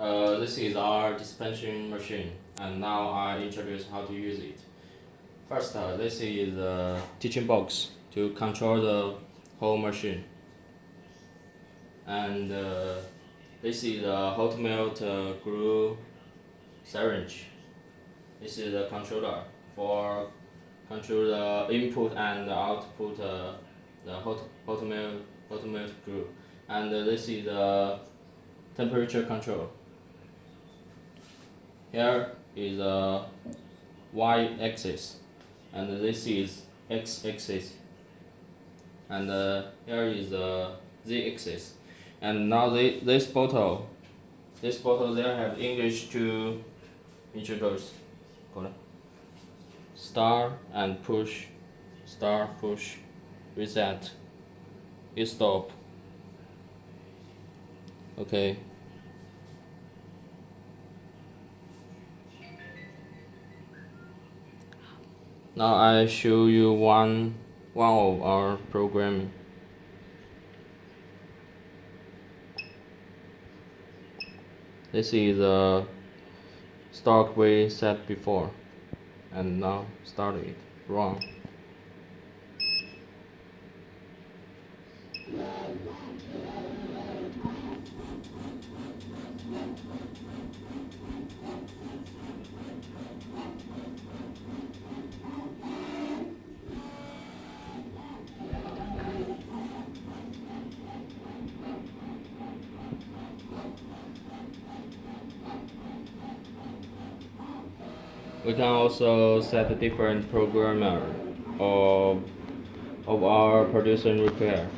This is our dispensing machine, and now I introduce how to use it. First, this is the teaching box to control the whole machine, and this is the hot melt glue syringe. This is the controller for control the input and the output the hot melt glue, and this is the temperature control. Here is a y-axis, and this is x-axis, and here is the z-axis. And now this bottle there have English to introduce. Start and push, start, push, reset, stop. Okay. Now I show you one of our programming. This is the stock we set before, and now start it, run. We can also set a different programmer of our production repair.